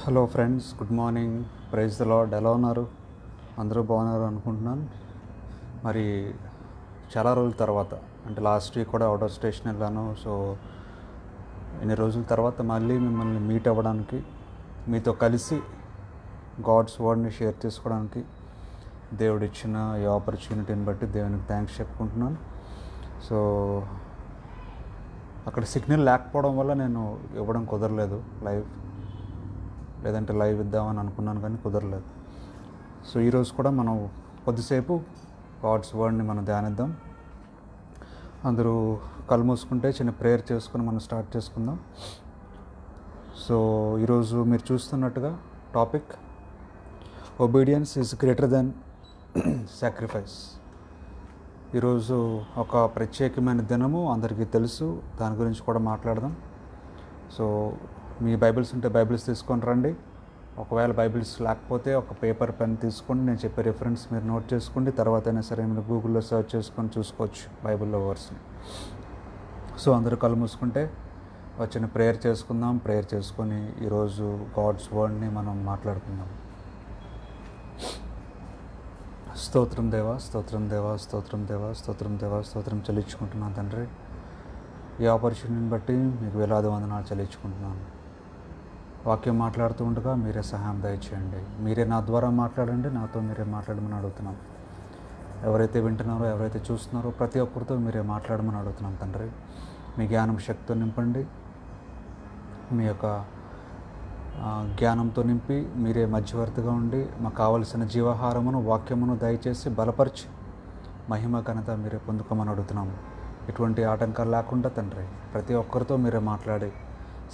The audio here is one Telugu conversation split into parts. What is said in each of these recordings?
Hello friends, good morning. Praise the lord. ఎలా ఉన్నారు? అందరూ బాగున్నారు అనుకుంటున్నాను. మరి చాలా రోజుల తర్వాత, అంటే లాస్ట్ వీక్ కూడా అవుట్ ఆఫ్ స్టేషన్ వెళ్ళాను. సో ఇన్ని రోజుల తర్వాత మళ్ళీ మిమ్మల్ని మీట్ అవ్వడానికి, మీతో కలిసి గాడ్స్ వర్డ్ని షేర్ చేసుకోవడానికి దేవుడు ఇచ్చిన ఈ ఆపర్చునిటీని బట్టి దేవునికి థ్యాంక్స్ చెప్పుకుంటున్నాను. సో అక్కడ సిగ్నల్ లేకపోవడం వల్ల నేను ఇవ్వడం కుదరలేదు లైవ్, లేదంటే లైవ్ ఇద్దామని అనుకున్నాను కానీ కుదరలేదు. సో ఈరోజు కూడా మనం కొద్దిసేపు గాడ్స్ వర్డ్ని మనం ధ్యానిద్దాం. అందరూ కళ్ళు మూసుకుంటే చిన్న ప్రేయర్ చేసుకుని మనం స్టార్ట్ చేసుకుందాం. సో ఈరోజు మీరు చూస్తున్నట్టుగా topic obedience is greater than sacrifice. ఈరోజు ఒక ప్రత్యేకమైన దినము, అందరికీ తెలుసు. దాని గురించి కూడా మాట్లాడదాం. సో మీ బైబిల్స్ ఉంటే బైబిల్స్ తీసుకొని రండి. ఒకవేళ బైబిల్స్ లేకపోతే ఒక పేపర్ పెన్ తీసుకోండి. నేను చెప్పే రిఫరెన్స్ మీరు నోట్ చేసుకోండి. తర్వాత అయినా సరే మీరు గూగుల్లో సెర్చ్ చేసుకొని చూసుకోవచ్చు బైబిల్లో వర్స్ని. సో అందరూ కళ్ళు మూసుకుంటే వచ్చిన ప్రేయర్ చేసుకుందాం. ప్రేయర్ చేసుకొని ఈరోజు గాడ్స్ వర్డ్ని మనం మాట్లాడుకుందాం. స్తోత్రం దేవా, స్తోత్రం దేవా, స్తోత్రం దేవా, స్తోత్రం దేవా, స్తోత్రం చెల్లించుకుంటున్నాను తండ్రి. ఈ ఆపర్చునిటీని బట్టి మీకు వేలాది వందనాలు చెల్లించుకుంటున్నాను. వాక్యం మాట్లాడుతూ ఉండగా మీరే సహాయం దయచేయండి. మీరే నా ద్వారా మాట్లాడండి. నాతో మీరే మాట్లాడమని అడుగుతున్నాం. ఎవరైతే వింటున్నారో, ఎవరైతే చూస్తున్నారో ప్రతి ఒక్కరితో మీరే మాట్లాడమని అడుగుతున్నాం తండ్రి. మీ జ్ఞానం శక్తితో నింపండి. మీ యొక్క జ్ఞానంతో నింపి మీరే మధ్యవర్తిగా ఉండి మాకు కావలసిన జీవాహారమును, వాక్యమును దయచేసి బలపరిచి మహిమ ఘనత మీరే పొందుకోమని అడుగుతున్నాము. ఎటువంటి ఆటంకాలు లేకుండా తండ్రి ప్రతి ఒక్కరితో మీరే మాట్లాడి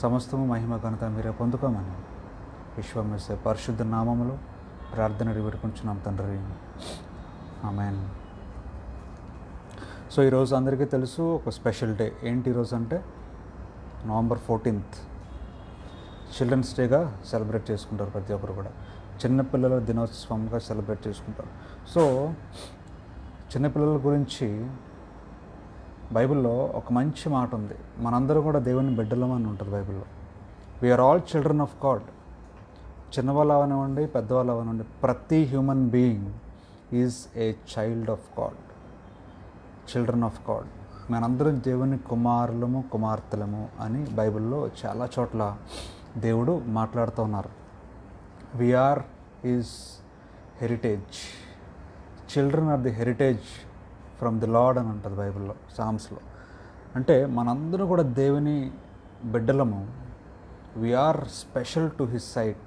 సమస్తము మహిమ ఘనత మీరే పొందుకోమని విశ్వమేసే పరిశుద్ధ నామములో ప్రార్థన వేడుకుంటున్నాం తండ్రి. ఆమేన్. సో ఈరోజు అందరికీ తెలుసు ఒక స్పెషల్ డే. ఏంటి ఈరోజు అంటే నవంబర్ 14th చిల్డ్రన్స్ డేగా సెలబ్రేట్ చేసుకుంటారు ప్రతి ఒక్కరు కూడా. చిన్నపిల్లల దినోత్సవంగా సెలబ్రేట్ చేసుకుంటారు. సో చిన్నపిల్లల గురించి బైబిల్లో ఒక మంచి మాట ఉంది. మనందరూ కూడా దేవుని బిడ్డలం అని ఉంటుంది బైబిల్లో. We are all children of God. చిన్నవాళ్ళు అవనివ్వండి, పెద్దవాళ్ళు అవనివ్వండి, ప్రతి human being is a child of God, children of God. మనందరం దేవుని కుమారులము, కుమార్తెలము అని బైబిల్లో చాలా చోట్ల దేవుడు మాట్లాడుతూ ఉన్నారు. We're is heritage. Children are the heritage from the lord అని ఉంటుంది బైబిల్లో, సామ్స్లో. అంటే మనందరూ కూడా దేవుని బిడ్డలము. We're special to his sight.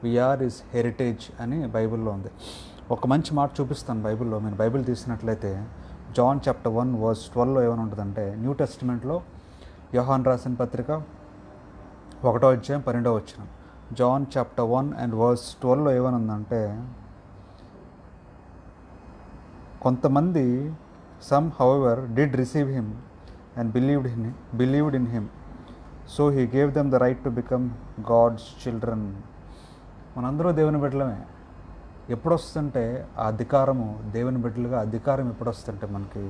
We're his heritage అని బైబిల్లో ఉంది. ఒక మంచి మాట చూపిస్తాను బైబిల్లో. మీరు బైబిల్ తీసినట్లయితే జాన్ చాప్టర్ 1 వర్స్ 12లో ఏమైనా ఉంటుందంటే, న్యూ టెస్టిమెంట్లో యోహాను రాసిన పత్రిక 1వ అధ్యాయం 12వ వచనం. జాన్ చాప్టర్ 1 and verse 12లో ఏమైనా ఉందంటే, కొంతమంది some however did receive him and believed in him, so he gave them the right to become God's children. మనందరూ దేవుని బిడ్డలమే. ఎప్పుడు వస్తుంటే ఆ అధికారము, దేవుని బిడ్డలుగా అధికారం ఎప్పుడు వస్తుంటే మనకి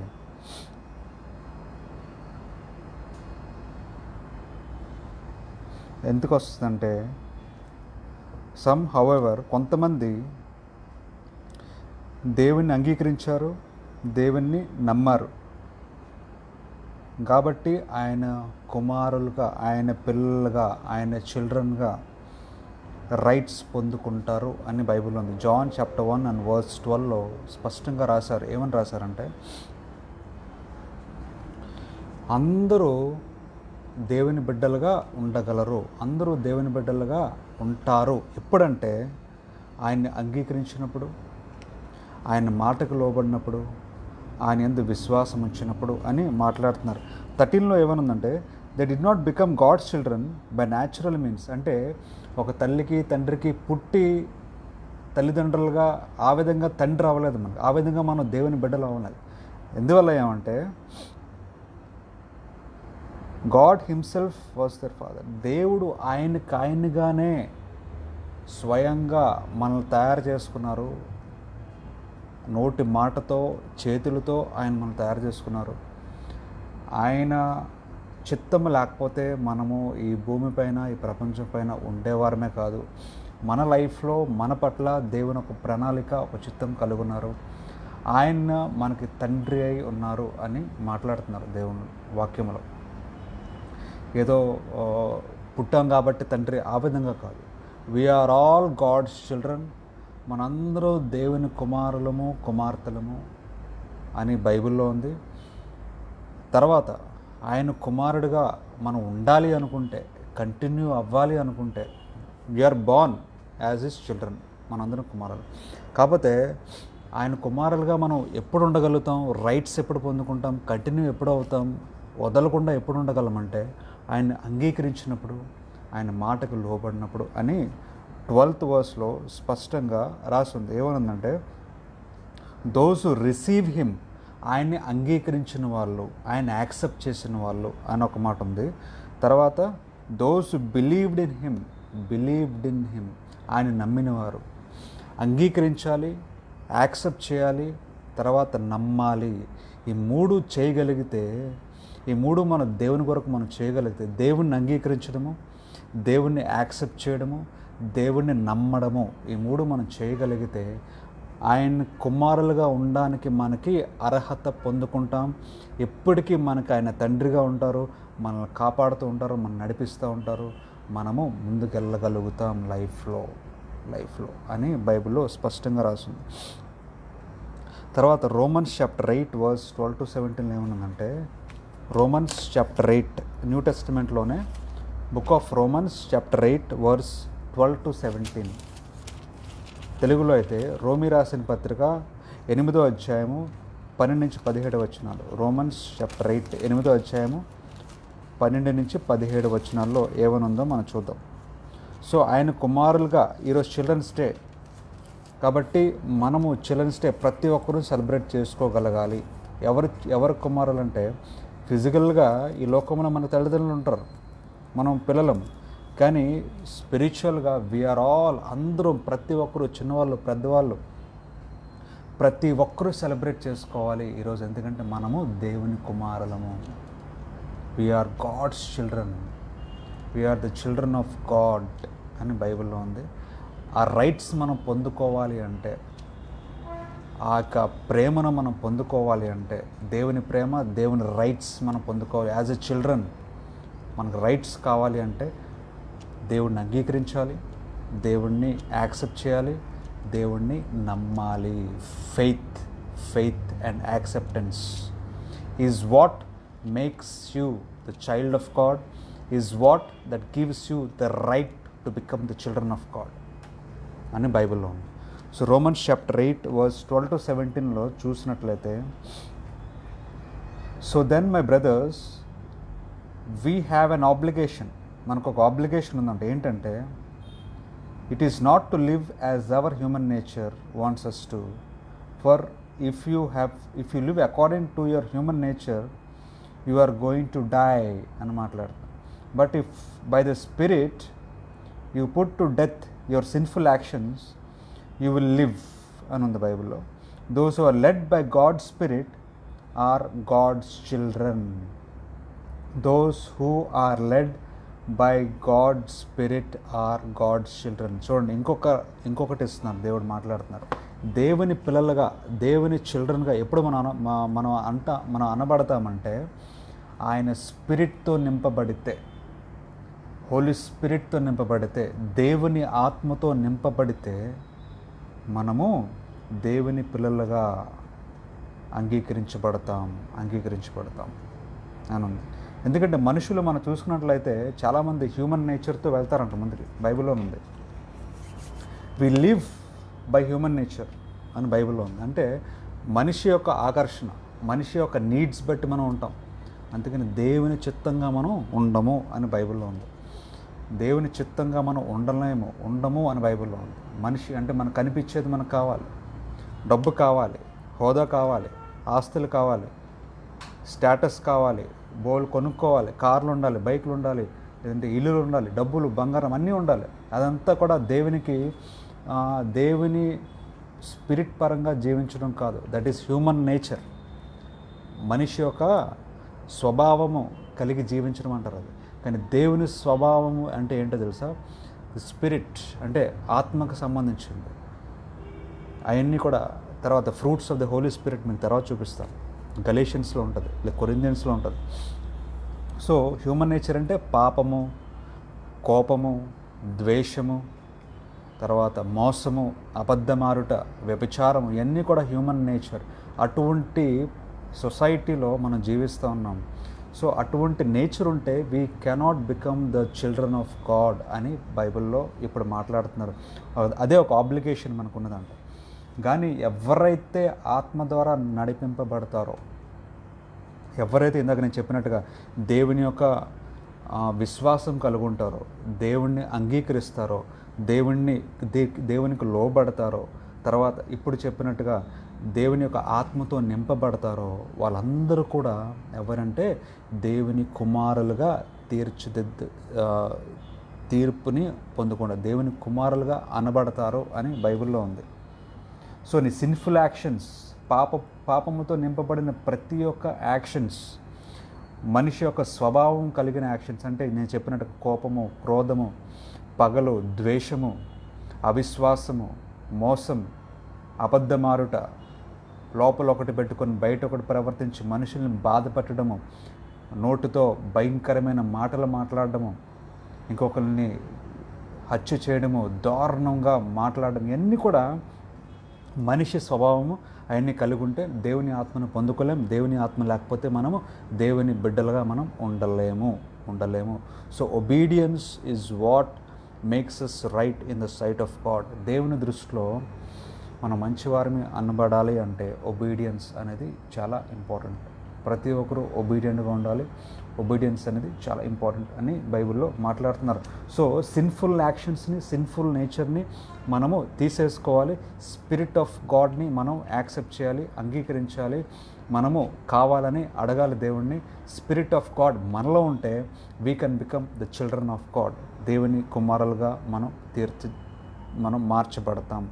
ఎందుకు వస్తుందంటే, సమ్ హౌఎవర్ కొంతమంది దేవుణ్ణి అంగీకరించారు, దేవుణ్ణి నమ్మారు, కాబట్టి ఆయన కుమారులుగా, ఆయన పిల్లలుగా, ఆయన చిల్డ్రన్గా రైట్స్ పొందుకుంటారు అని బైబిల్ ఉంది. జాన్ చాప్టర్ 1 and verse 12లో స్పష్టంగా రాశారు. ఏమని రాశారంటే, అందరూ దేవుని బిడ్డలుగా ఉండగలరు, అందరూ దేవుని బిడ్డలుగా ఉంటారు ఎప్పుడంటే ఆయన్ని అంగీకరించినప్పుడు, ఆయన మాటకు లోబడినప్పుడు, ఆయన యందు విశ్వాసం ఉంచినప్పుడు అని మాట్లాడుతున్నారు. 13లో ఏమనుందంటే, they did not become God's children by natural means. అంటే ఒక తల్లికి తండ్రికి పుట్టి తల్లిదండ్రులుగా ఆ విధంగా తండ్రి అవ్వలేదు మనకు, ఆ విధంగా మనం దేవుని బిడ్డలు అవ్వలేదు. ఎందువల్ల ఏమంటే, God himself was the father. దేవుడు ఆయనగానే స్వయంగా మనల్ని తయారు చేసుకున్నారు. నోటి మాటతో, చేతులతో ఆయన మనల్ని తయారు చేసుకున్నారు. ఆయన చిత్తము లేకపోతే మనము ఈ భూమిపైన ఈ ప్రపంచం పైన ఉండేవారమే కాదు. మన లైఫ్లో మన పట్ల దేవుని ఒక ప్రణాళిక ఒక చిత్తం కలుగున్నారు. ఆయన మనకి తండ్రి అయి ఉన్నారు అని మాట్లాడుతున్నారు దేవుని వాక్యములో. ఏదో పుట్టాం కాబట్టి తండ్రి ఆ విధంగా కాదు. We are all God's children. మనందరూ దేవుని కుమారులము కుమార్తెలము అని బైబిల్లో ఉంది. తర్వాత ఆయన కుమారుడిగా మనం ఉండాలి అనుకుంటే, కంటిన్యూ అవ్వాలి అనుకుంటే, we are born as his children. మనందరం కుమారులు. కాకపోతే ఆయన కుమారులుగా మనం ఎప్పుడు ఉండగలుగుతాం, రైట్స్ ఎప్పుడు పొందుకుంటాం, కంటిన్యూ ఎప్పుడు అవుతాం, వదలకుండా ఎప్పుడు ఉండగలమంటే ఆయన అంగీకరించినప్పుడు, ఆయన మాటకు లోబడినప్పుడు అని 12th verseలో స్పష్టంగా రాసింది. ఏమనుందంటే, దోస్ హు రిసీవ్ హిమ్, ఆయన్ని అంగీకరించిన వాళ్ళు, ఆయన యాక్సెప్ట్ చేసిన వాళ్ళు అని ఒక మాట ఉంది. తర్వాత those who believed in him, ఆయన నమ్మినవారు. అంగీకరించాలి, యాక్సెప్ట్ చేయాలి, తర్వాత నమ్మాలి. ఈ మూడు చేయగలిగితే, ఈ మూడు మన దేవుని కొరకు మనం చేయగలిగితే, దేవుణ్ణి అంగీకరించడము, దేవుణ్ణి యాక్సెప్ట్ చేయడము, దేవుణ్ణి నమ్మడము, ఈ మూడు మనం చేయగలిగితే ఆయన కుమారులుగా ఉండడానికి మనకి అర్హత పొందుకుంటాం. ఎప్పటికీ మనకు ఆయన తండ్రిగా ఉంటారు, మనల్ని కాపాడుతూ ఉంటారు, మనం నడిపిస్తూ ఉంటారు. మనము ముందుకెళ్ళగలుగుతాం లైఫ్లో అని బైబిల్లో స్పష్టంగా రాసింది. తర్వాత రోమన్స్ చాప్టర్ 8 verse 12 to 17 ఏమన్నదంటే, రోమన్స్ చాప్టర్ 8 న్యూ టెస్టిమెంట్లోనే book of Romans chapter 8 verse 12 to 17. తెలుగులో అయితే రోమి రాసిన పత్రిక 8వ అధ్యాయము 12 నుంచి 17 వచనాలు. రోమన్స్ చాప్టర్ 8 8వ అధ్యాయము 12 నుంచి 17 వచనాల్లో ఏమనుందో మనం చూద్దాం. సో ఆయన కుమారులుగా ఈరోజు చిల్డ్రన్స్ డే కాబట్టి మనము చిల్డ్రన్స్ డే ప్రతి ఒక్కరూ సెలబ్రేట్ చేసుకోగలగాలి. ఎవరు కుమారులు అంటే, ఫిజికల్గా ఈ లోకంలో మన తల్లిదండ్రులు ఉంటారు, మనం పిల్లలం. కానీ స్పిరిచువల్గా వీఆర్ ఆల్, అందరూ ప్రతి ఒక్కరు, చిన్నవాళ్ళు పెద్దవాళ్ళు ప్రతి ఒక్కరూ సెలబ్రేట్ చేసుకోవాలి ఈరోజు. ఎందుకంటే మనము దేవుని కుమారులము. We are God's children, we are the children of God అని బైబిల్లో ఉంది. ఆ రైట్స్ మనం పొందుకోవాలి అంటే, ఆ యొక్క ప్రేమను మనం పొందుకోవాలి అంటే, దేవుని ప్రేమ, దేవుని రైట్స్ మనం పొందుకోవాలి. యాజ్ ఎ చిల్డ్రన్ మనకు రైట్స్ కావాలి అంటే దేవుణ్ణి అంగీకరించాలి, దేవుణ్ణి యాక్సెప్ట్ చేయాలి, దేవుణ్ణి నమ్మాలి. Faith and acceptance is what makes you the child of God, is what that gives you the right to become the children of God అని బైబిల్లో ఉంది. So Romans chapter 8 verse 12 to 17లో చూసినట్లయితే, so then my brothers we have an obligation, మనకు ఒక ఆబ్లిగేషన్ ఉందంటే ఏంటంటే, it is not to live as our human nature wants us to, for if you live according to your human nature you are going to die అని మాట్లాడతాం. But if by the spirit you put to death your sinful actions you will live అని ఉంది బైబిల్లో. Those who are led by God's spirit are God's children. Those who are led by God spirit are God's children. చూడండి, ఇంకొకటి ఇస్తున్నారు, దేవుడు మాట్లాడుతున్నారు. దేవుని పిల్లలుగా, దేవుని చిల్డ్రన్గా ఎప్పుడు మనం అనబడతామంటే, ఆయన స్పిరిట్తో నింపబడితే, హోలీ స్పిరిట్తో నింపబడితే, దేవుని ఆత్మతో నింపబడితే మనము దేవుని పిల్లలుగా అంగీకరించబడతాం అని ఉంది. ఎందుకంటే మనుషులు మనం చూసుకున్నట్లయితే చాలామంది హ్యూమన్ నేచర్తో వెళ్తారంట ముందుకి, బైబిల్లో ఉంది. We live by human nature అని బైబిల్లో ఉంది. అంటే మనిషి యొక్క ఆకర్షణ, మనిషి యొక్క నీడ్స్ బట్టి మనం ఉంటాం. అందుకని దేవుని చిత్తంగా మనం ఉండము అని బైబిల్లో ఉంది. దేవుని చిత్తంగా మనం ఉండము అని బైబిల్లో ఉంది. మనిషి అంటే మనకు కనిపించేది మనకు కావాలి, డబ్బు కావాలి, హోదా కావాలి, ఆస్తులు కావాలి, స్టేటస్ కావాలి, బోల్ కొనుక్కోవాలి, కార్లు ఉండాలి, బైకులు ఉండాలి, లేదంటే ఇల్లులు ఉండాలి, డబ్బులు, బంగారం అన్నీ ఉండాలి. అదంతా కూడా దేవుని స్పిరిట్ పరంగా జీవించడం కాదు. That is human nature. మనిషి యొక్క స్వభావము, కలిగి జీవించడం అంటారు అది. కానీ దేవుని స్వభావము అంటే ఏంటో తెలుసా? స్పిరిట్ అంటే ఆత్మకు సంబంధించింది. అవన్నీ కూడా తర్వాత fruits of the Holy Spirit మీకు తర్వాత చూపిస్తాను. గలేషియన్స్లో ఉంటుంది, లేదా కొరింథియన్స్లో ఉంటుంది. సో హ్యూమన్ నేచర్ అంటే పాపము, కోపము, ద్వేషము, తర్వాత మోసము, అబద్ధమారుట, వ్యభిచారము, ఇవన్నీ కూడా హ్యూమన్ నేచర్. అటువంటి సొసైటీలో మనం జీవిస్తూ ఉన్నాం. సో అటువంటి నేచర్ ఉంటే we cannot become the children of God అని బైబిల్లో ఇప్పుడు మాట్లాడుతున్నారు. అదే ఒక ఆబ్లిగేషన్ మనకున్నదంట. కానీ ఎవరైతే ఆత్మ ద్వారా నడిపింపబడతారో, ఎవరైతే ఇందాక నేను చెప్పినట్టుగా దేవుని యొక్క విశ్వాసం కలుగుంటారో, దేవుణ్ణి అంగీకరిస్తారో, దేవునికి లోబడతారో, తర్వాత ఇప్పుడు చెప్పినట్టుగా దేవుని యొక్క ఆత్మతో నింపబడతారో, వాళ్ళందరూ కూడా ఎవరంటే దేవుని కుమారులుగా తీర్పుని పొందకుండా దేవుని కుమారులుగా అనబడతారు అని బైబిల్లో ఉంది. సో నీ సిన్ఫుల్ యాక్షన్స్, పాపముతో నింపబడిన ప్రతి ఒక్క యాక్షన్స్, మనిషి యొక్క స్వభావం కలిగిన యాక్షన్స్ అంటే నేను చెప్పినట్టు కోపము, క్రోధము, పగలు, ద్వేషము, అవిశ్వాసము, మోసం, అబద్ధమారుట, లోపల ఒకటి పెట్టుకొని బయట ఒకటి ప్రవర్తించి మనుషుల్ని బాధపెట్టడము, నోటితో భయంకరమైన మాటలు మాట్లాడడము, ఇంకొకరిని హత్య చేయడము, దారుణంగా మాట్లాడడం, ఇవన్నీ కూడా మనిషి స్వభావము. అవన్నీ కలిగి ఉంటే దేవుని ఆత్మను పొందుకోలేము. దేవుని ఆత్మ లేకపోతే మనము దేవుని బిడ్డలుగా మనం ఉండలేము. So obedience is what makes us right in the sight of God. దేవుని దృష్టిలో మనం మంచివారిని అనబడాలి అంటే ఒబీడియన్స్ అనేది చాలా ఇంపార్టెంట్. ప్రతి ఒక్కరూ ఒబీడియంట్గా ఉండాలి. ఒబీడియన్స్ అనేది చాలా ఇంపార్టెంట్ అని బైబిల్లో మాట్లాడుతున్నారు. సో సిన్ఫుల్ యాక్షన్స్ని, సిన్ఫుల్ నేచర్ని మనము తీసేసుకోవాలి. స్పిరిట్ ఆఫ్ గాడ్ని మనం యాక్సెప్ట్ చేయాలి, అంగీకరించాలి. మనము కావాలని అడగాలి దేవుణ్ణి. స్పిరిట్ ఆఫ్ గాడ్ మనలో ఉంటే we can become the children of God. దేవుని కుమారులుగా మనం మార్చబడతాం,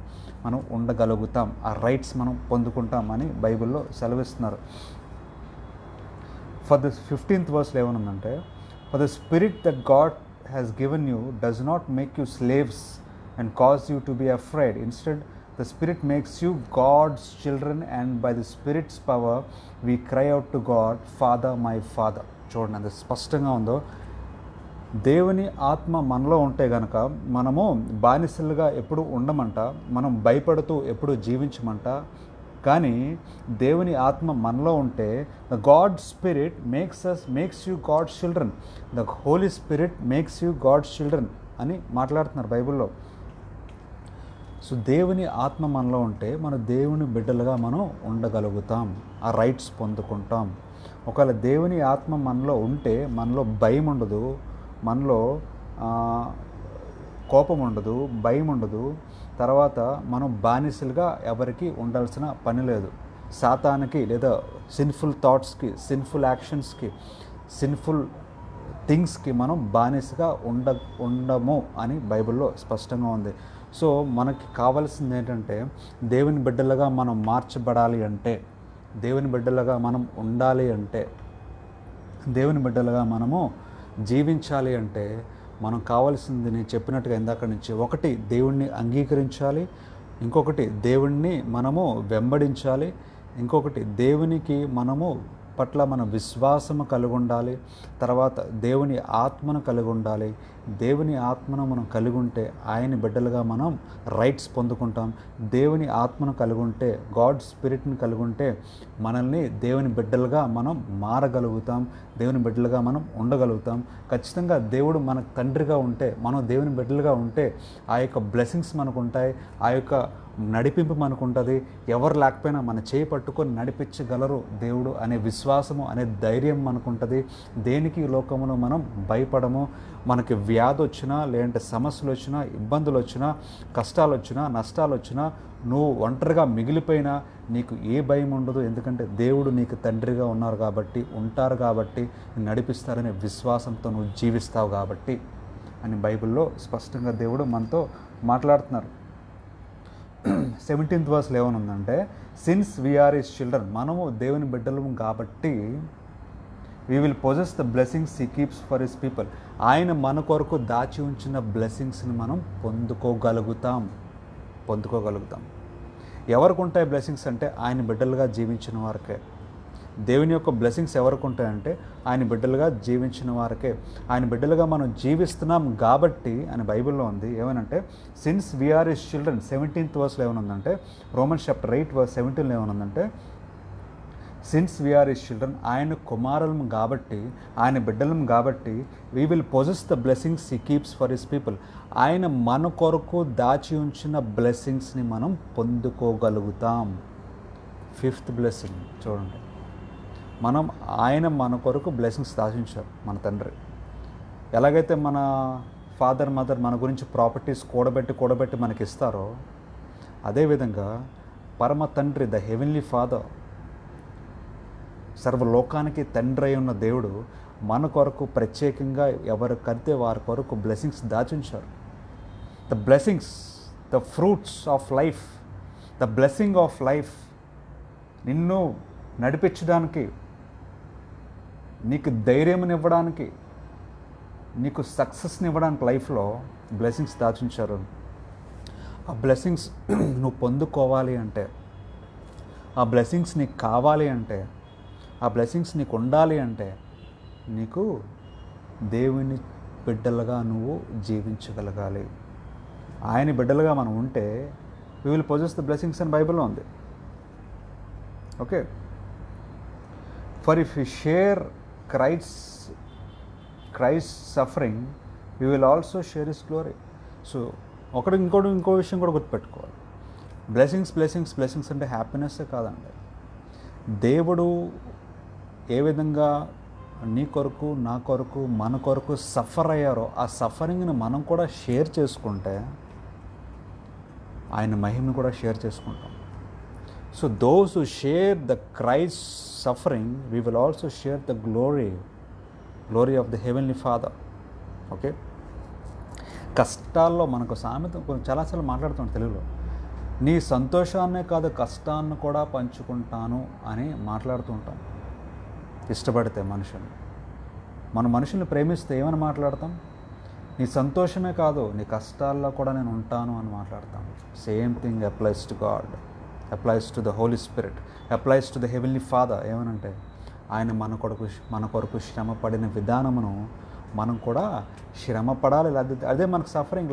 మనం ఉండగలుగుతాం, ఆ రైట్స్ మనం పొందుకుంటాం అని బైబిల్లో సెలవిస్తున్నారు. ఫర్ ద 15th verse ఏమనుందంటే, for the spirit that God has given you does not make you slaves and cause you to be afraid. Instead the spirit makes you God's children and by the spirit's power we cry out to God, father my father. చూడండి అంత స్పష్టంగా ఉందో. దేవుని ఆత్మ మనలో ఉంటే కనుక మనము బానిసలుగా ఎప్పుడు ఉండమంట, మనం భయపడుతూ ఎప్పుడు జీవించమంట. కానీ దేవుని ఆత్మ మనలో ఉంటే the God spirit makes you God's children, the Holy Spirit makes you God's children అని మాట్లాడుతున్నారు బైబిల్లో. సో దేవుని ఆత్మ మనలో ఉంటే మన దేవుని బిడ్డలుగా మనం ఉండగలుగుతాం, ఆ రైట్స్ పొందుకుంటాం. ఒకవేళ దేవుని ఆత్మ మనలో ఉంటే మనలో భయం ఉండదు, మనలో కోపం ఉండదు, భయం ఉండదు. తర్వాత మనం బానిసలుగా ఎవరికి ఉండాల్సిన పని లేదు. సాతానికి లేదా సిన్ఫుల్ థాట్స్కి, సిన్ఫుల్ యాక్షన్స్కి, సిన్ఫుల్ థింగ్స్కి మనం బానిసగా ఉండము అని బైబిల్లో స్పష్టంగా ఉంది. సో మనకి కావాల్సింది ఏంటంటే దేవుని బిడ్డలుగా మనం మార్చబడాలి అంటే, దేవుని బిడ్డలుగా మనం ఉండాలి అంటే, దేవుని బిడ్డలుగా మనము జీవించాలి అంటే మనం కావాల్సింది నేను చెప్పినట్టుగా ఇందాక నుంచి, ఒకటి దేవుణ్ణి అంగీకరించాలి, ఇంకొకటి దేవుణ్ణి మనము వెంబడించాలి, ఇంకొకటి దేవునికి మనము పట్ల మన విశ్వాసము కలిగి ఉండాలి, తర్వాత దేవుని ఆత్మను కలిగి ఉండాలి. దేవుని ఆత్మను మనం కలిగి ఉంటే ఆయన బిడ్డలుగా మనం రైట్స్ పొందుకుంటాం. దేవుని ఆత్మను కలిగి ఉంటే, గాడ్ స్పిరిట్ని కలిగి ఉంటే మనల్ని దేవుని బిడ్డలుగా మనం మారగలుగుతాం, దేవుని బిడ్డలుగా మనం ఉండగలుగుతాం. ఖచ్చితంగా దేవుడు మనకు తండ్రిగా ఉంటే, మనం దేవుని బిడ్డలుగా ఉంటే ఆ యొక్క బ్లెస్సింగ్స్ మనకు ఉంటాయి, ఆ యొక్క నడిపింపు మనకు ఉంటుంది. ఎవరు లేకపోయినా మన చేయి పట్టుకొని నడిపించగలరు దేవుడు అనే విశ్వాసము, అనే ధైర్యం మనకు ఉంటుంది. దేనికి లోకములో మనం భయపడము. మనకి వ్యాధి వచ్చినా, లేదంటే సమస్యలు వచ్చినా, ఇబ్బందులు వచ్చినా, కష్టాలు వచ్చినా, నష్టాలు వచ్చినా, నువ్వు ఒంటరిగా మిగిలిపోయినా నీకు ఏ భయం ఉండదు. ఎందుకంటే దేవుడు నీకు తండ్రిగా ఉంటారు కాబట్టి నడిపిస్తారనే విశ్వాసంతో నువ్వు జీవిస్తావు కాబట్టి అని బైబిల్లో స్పష్టంగా దేవుడు మనతో మాట్లాడుతున్నారు. 17th verse ఏమనుందంటే, సిన్స్ వీఆర్ ఈజ్ చిల్డ్రన్, మనము దేవుని బిడ్డలము కాబట్టి we will possess the blessings he keeps for his people. ఆయన మన కొరకు దాచి ఉంచిన బ్లెస్సింగ్స్ని మనం పొందుకోగలుగుతాం. ఎవరికి ఉంటాయి బ్లెస్సింగ్స్ అంటే ఆయన బిడ్డలుగా జీవించిన వారికే. దేవుని యొక్క బ్లెస్సింగ్స్ ఎవరికి ఉంటాయంటే ఆయన బిడ్డలుగా జీవించిన వారికే. ఆయన బిడ్డలుగా మనం జీవిస్తున్నాం కాబట్టి అని బైబిల్లో ఉంది. ఏమనంటే since we are his children, 17th వర్స్లో ఏమనుందంటే, రోమన్స్ చాప్టర్ 8 verse 17లో ఏమనుందంటే, సిన్స్ వీఆర్ హిస్ చిల్డ్రన్, ఆయన కుమారులం కాబట్టి, ఆయన బిడ్డలం కాబట్టి, we will possess the blessings he keeps for his people. ఆయన మన కొరకు దాచి ఉంచిన బ్లెస్సింగ్స్ని మనం పొందుకోగలుగుతాం. 5th బ్లెస్సింగ్ చూడండి, ఆయన మన కొరకు బ్లెస్సింగ్స్ దాచించారు. మన తండ్రి ఎలాగైతే మన ఫాదర్ మదర్ మన గురించి ప్రాపర్టీస్ కూడబెట్టి మనకి ఇస్తారో, అదేవిధంగా పరమ తండ్రి, ద హెవెన్లీ ఫాదర్, సర్వలోకానికి తండ్రి అయి ఉన్న దేవుడు మన కొరకు ప్రత్యేకంగా ఎవరికైతే వారి కొరకు బ్లెస్సింగ్స్ దాచించారు. The blessings, the fruits of life, the blessing of life, నిన్ను నడిపించడానికి, నీకు ధైర్యంనివ్వడానికి, నీకు సక్సెస్ని ఇవ్వడానికి లైఫ్లో బ్లెస్సింగ్స్ దాచించారు. ఆ బ్లెస్సింగ్స్ నువ్వు పొందుకోవాలి అంటే, ఆ బ్లెస్సింగ్స్ నీకు కావాలి అంటే, ఆ బ్లెస్సింగ్స్ నీకు ఉండాలి అంటే, నీకు దేవుని బిడ్డలుగా నువ్వు జీవించగలగాలి. ఆయన బిడ్డలుగా మనం ఉంటే we will possess the blessings అని బైబిల్లో ఉంది. Okay, for if you share Christ suffering, you will also share his glory. So ఇంకో విషయం కూడా గుర్తుపెట్టుకోవాలి. బ్లెస్సింగ్స్ అంటే హ్యాపీనెస్సే కాదండి. దేవుడు ఏ విధంగా నీ కొరకు, నా కొరకు, మన కొరకు సఫర్ అయ్యారో, ఆ సఫరింగ్ని మనం కూడా షేర్ చేసుకుంటే ఆయన మహిమను కూడా షేర్ చేసుకుంటాం. So those who share the Christ suffering, we will also share the glory of the heavenly father. Okay, కష్టాల్లో మనకు సామెత చాలాసార్లు మాట్లాడుతాం తెలుగులో, నీ సంతోషాన్నే కాదు కష్టాన్ని కూడా పంచుకుంటాను అని మాట్లాడుతూ ఉంటాం. ఇష్టపడితే మనుషుల్ని ప్రేమిస్తే ఏమని మాట్లాడతాం? నీ సంతోషమే కాదు నీ కష్టాల్లో కూడా నేను ఉంటాను అని మాట్లాడతాం. Same thing applies to God, applies to the Holy Spirit, applies to the heavenly Father. ఏమనంటే ఆయన మన కొరకు శ్రమ పడిన విధానమును మనం కూడా శ్రమ పడాలి. అదే మనకు సఫరింగ్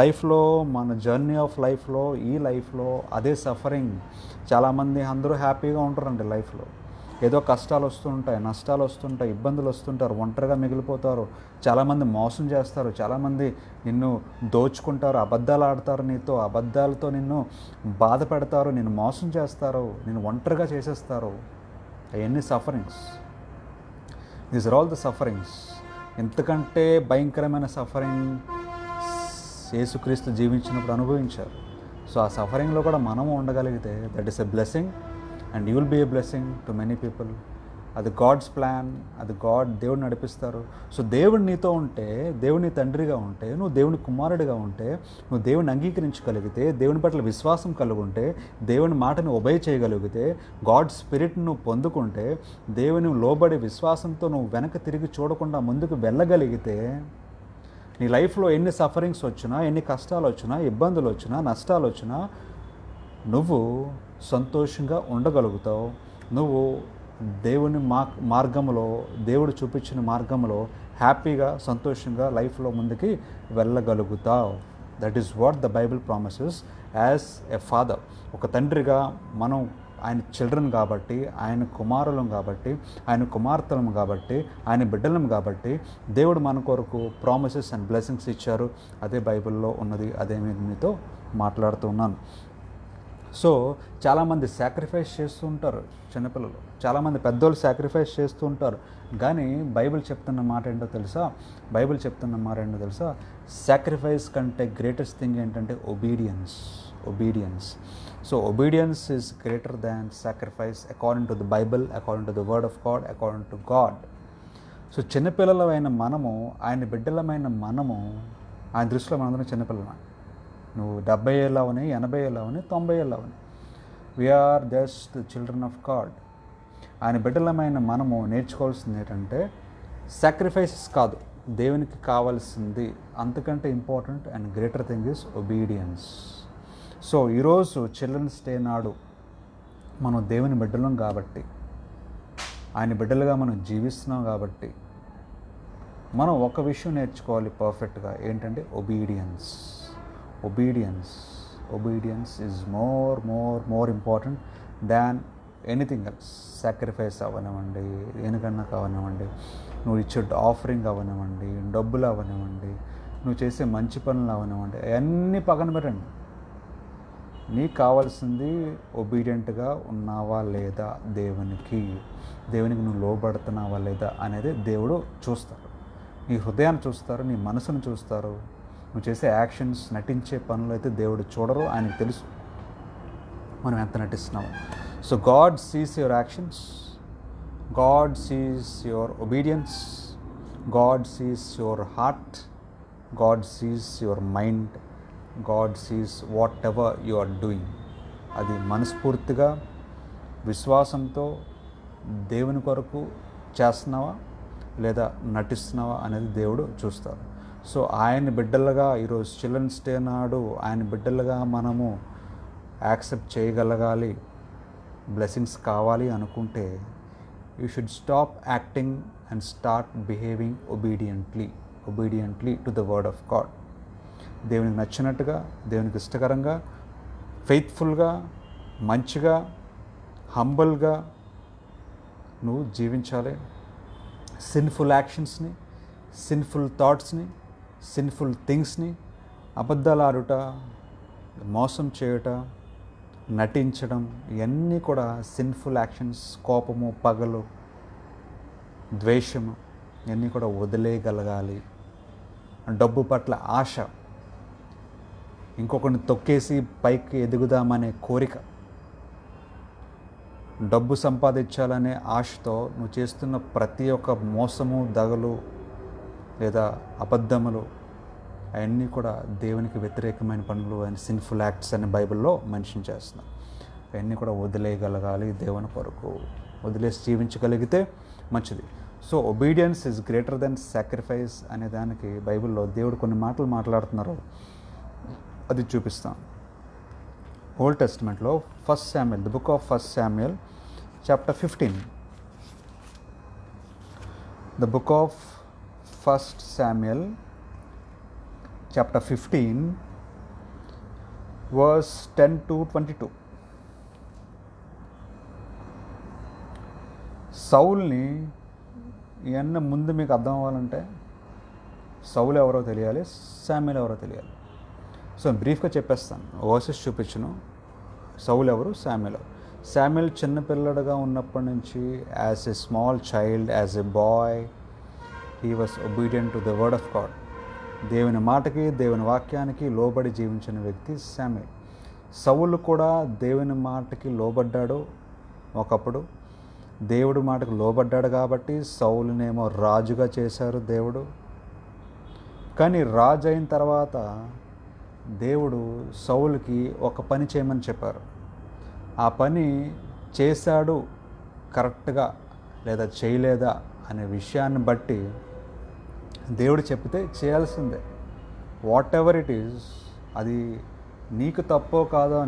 లైఫ్లో, మన జర్నీ ఆఫ్ లైఫ్లో, ఈ లైఫ్లో అదే సఫరింగ్. చాలామంది అందరూ హ్యాపీగా ఉంటారండి లైఫ్లో. ఏదో కష్టాలు వస్తుంటాయి, నష్టాలు వస్తుంటాయి, ఇబ్బందులు వస్తుంటారు, ఒంటరిగా మిగిలిపోతారు. చాలామంది మోసం చేస్తారు, చాలామంది నిన్ను దోచుకుంటారు, అబద్ధాలు ఆడతారు, నీతో అబద్ధాలతో నిన్ను బాధ పెడతారు, నిన్ను మోసం చేస్తారు, నిన్ను ఒంటరిగా చేసేస్తారు. అవన్నీ sufferings. These are all the sufferings. ఎంతకంటే భయంకరమైన సఫరింగ్ యేసుక్రీస్తు జీవించినప్పుడు అనుభవించారు. సో ఆ సఫరింగ్లో కూడా మనము ఉండగలిగితే that is a blessing and you will be a blessing to many people. అది గాడ్స్ ప్లాన్, అది దేవుడు నడిపిస్తారు. సో దేవుడు నీతో ఉంటే, దేవుని తండ్రిగా ఉంటే, నువ్వు దేవుని కుమారుడిగా ఉంటే, నువ్వు దేవుని అంగీకరించగలిగితే, దేవుని పట్ల విశ్వాసం కలుగుంటే, దేవుని మాటను ఒబే చేయగలిగితే, గాడ్ స్పిరిట్ నువ్వు పొందుకుంటే, దేవుని లోబడి విశ్వాసంతో నువ్వు వెనక తిరిగి చూడకుండా ముందుకు వెళ్ళగలిగితే, నీ లైఫ్లో ఎన్ని సఫరింగ్స్ వచ్చినా, ఎన్ని కష్టాలు వచ్చినా, ఇబ్బందులు వచ్చినా, నష్టాలు వచ్చినా నువ్వు సంతోషంగా ఉండగలుగుతావు. నువ్వు దేవుని మార్గంలో, దేవుడు చూపించిన మార్గంలో హ్యాపీగా, సంతోషంగా లైఫ్లో ముందుకి వెళ్ళగలుగుతావు. That is what the Bible promises as a father. ఒక తండ్రిగా మనం ఆయన చిల్డ్రన్ కాబట్టి, ఆయన కుమారులం కాబట్టి, ఆయన కుమార్తెలం కాబట్టి, ఆయన బిడ్డలం కాబట్టి దేవుడు మన కొరకు ప్రామిసెస్ అండ్ బ్లెస్సింగ్స్ ఇచ్చారు. అదే బైబిల్లో ఉన్నది, అదే మీతో మాట్లాడుతూ ఉన్నాను. సో చాలామంది సాక్రిఫైస్ చేస్తూ ఉంటారు, చిన్నపిల్లలు, చాలామంది పెద్దోళ్ళు సాక్రిఫైస్ చేస్తూ ఉంటారు. కానీ బైబిల్ చెప్తున్న మాట ఏంటో తెలుసా? సాక్రిఫైస్ కంటే గ్రేటెస్ట్ థింగ్ ఏంటంటే obedience. So obedience is greater than sacrifice according to the Bible, according to the word of God, according to God. So చిన్నపిల్లలమైన మనము, ఆయన బిడ్డలమైన మనము, ఆయన దృష్టిలో మనందరం చిన్నపిల్లలమే. నువ్వు 70 ఏళ్ళు అవని, 80 ఏళ్ళు అవని, 90 ఏళ్ళు అవని, we are just the children of God. ఆయన బిడ్డలమైన మనము నేర్చుకోవాల్సింది ఏంటంటే సాక్రిఫైసెస్ కాదు, దేవునికి కావాల్సింది అంతకంటే important and greater thing is obedience. So ఈరోజు చిల్డ్రన్స్ డే నాడు మనం దేవుని బిడ్డలం కాబట్టి, ఆయన బిడ్డలుగా మనం జీవిస్తున్నాం కాబట్టి మనం ఒక విషయం నేర్చుకోవాలి పర్ఫెక్ట్గా, ఏంటంటే obedience. Obedience is more important than anything else. Sacrifice అవ్వనివ్వండి, దేనికన్నా కావనివ్వండి, నువ్వు ఇచ్చే ఆఫరింగ్ అవ్వనివ్వండి, డబ్బులు అవ్వనివ్వండి, నువ్వు చేసే మంచి పనులు అవ్వనివ్వండి, అవన్నీ పక్కన పెట్టండి. నీకు కావాల్సింది ఒబీడియంట్గా ఉన్నావా లేదా దేవునికి నువ్వు లోబడుతున్నావా లేదా అనేది దేవుడు చూస్తారు. నీ హృదయాన్ని చూస్తారు, నీ మనసును చూస్తారు. నువ్వు చేసే యాక్షన్స్, నటించే పనులు అయితే దేవుడు చూడరు, ఆయనకు తెలుసు మనం ఎంత నటిస్తున్నాము. So God sees your actions, God sees your obedience, God sees your heart, God sees your mind, God sees whatever you are doing. అది మనస్ఫూర్తిగా విశ్వాసంతో దేవుని కొరకు చేస్తున్నావా లేదా నటిస్తున్నావా అనేది దేవుడు చూస్తారు. సో ఆయన బిడ్డలుగా ఈరోజు చిల్డ్రన్స్ డే నాడు ఆయన బిడ్డలుగా మనము యాక్సెప్ట్ చేయగలగాలి, బ్లెస్సింగ్స్ కావాలి అనుకుంటే you should stop acting and start behaving obediently to the word of God. దేవునికి నచ్చినట్టుగా, దేవునికి ఇష్టకరంగా, ఫెయిత్ఫుల్గా, మంచిగా, హంబల్గా నువ్వు జీవించాలి. సిన్ఫుల్ యాక్షన్స్ని, సిన్ఫుల్ థాట్స్ని, సిన్ఫుల్ థింగ్స్ని, అబద్ధాలు ఆడుట, మోసం చేయుట, నటించడం, ఇవన్నీ కూడా సిన్ఫుల్ యాక్షన్స్. కోపము, పగలు, ద్వేషము, ఇవన్నీ కూడా వదిలేయగలగాలి. డబ్బు పట్ల ఆశ, ఇంకొకరిని తొక్కేసి పైకి ఎదుగుదామనే కోరిక, డబ్బు సంపాదించాలనే ఆశతో నువ్వు చేస్తున్న ప్రతి ఒక్క మోసము, దగలు లేదా అబద్ధములు, అవన్నీ కూడా దేవునికి వ్యతిరేకమైన పనులు అండ్ సిన్ఫుల్ యాక్ట్స్ అని బైబిల్లో మెన్షన్ చేస్తున్నాం. అవన్నీ కూడా వదిలేయగలగాలి దేవుని కొరకు. వదిలేసి జీవించగలిగితే మంచిది. So obedience is greater than sacrifice అనే దానికి బైబిల్లో దేవుడు కొన్ని మాటలు మాట్లాడుతున్నారు, అది చూపిస్తాం. ఓల్డ్ టెస్టిమెంట్లో first Samuel, the book of first Samuel chapter 15. The book of first Samuel chapter 15 verse 10 to 22. సౌల్ని ఇవన్నీ ముందు మీకు అర్థం అవ్వాలంటే సౌలు ఎవరో తెలియాలి, శామ్యూయల్ ఎవరో తెలియాలి. సో బ్రీఫ్గా చెప్పేస్తాను, వర్సెస్ చూపించును. సౌలు ఎవరు, శామ్యూయల్ చిన్నపిల్లడుగా ఉన్నప్పటి నుంచి as a small child, as a boy, he was obedient to the word of God. దేవుని మాటకి, దేవుని వాక్యానికి లోబడి జీవించిన వ్యక్తి శామ్యూయల్. సౌలు కూడా దేవుని మాటకి లోబడ్డాడు ఒకప్పుడు. దేవుడి మాటకు లోబడ్డాడు కాబట్టి సౌలునేమో రాజుగా చేశారు దేవుడు. కానీ రాజు అయిన తర్వాత దేవుడు సౌలుకి ఒక పని చేయమని చెప్పారు. ఆ పని చేశాడు కరెక్ట్గా లేదా చేయలేదా అనే విషయాన్ని బట్టి దేవుడు చెప్తే చేయాల్సిందే. వాట్ ఎవర్ ఇట్ ఈజ్, అది నీకు తప్పో కాదో